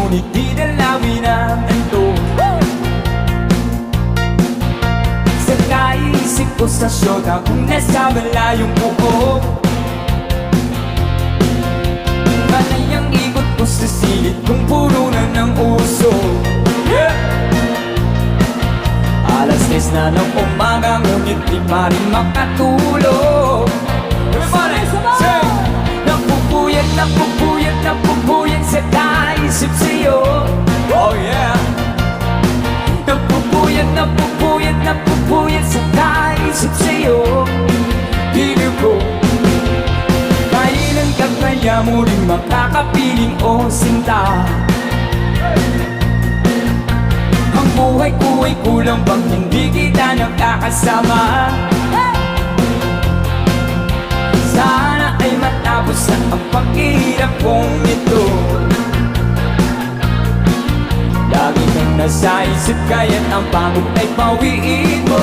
ngunit di dalawin ang ito. Sa kaisip ko sa syota kung nasa malayong buo, panay ang ikot ko sa silid kung puro na ng uso. Alas 10 na ng umaga ngunit di pa rin makatulog. Everybody, say! Napupuyat, napupuyat, napupuyat sa kaisip sa'yo. Oh yeah! Napupuyat, napupuyat, napupuyat sa kaisip sa'yo. Piling ko, kailan ka kaya muling makakapiling o sinta? Ang buhay ko ay kulang bang hindi kita nakakasama? Sana ay matapos na ang paghihirap kong ito. Lagi kang nasa isip kaya't ang pagod ay pawiin mo.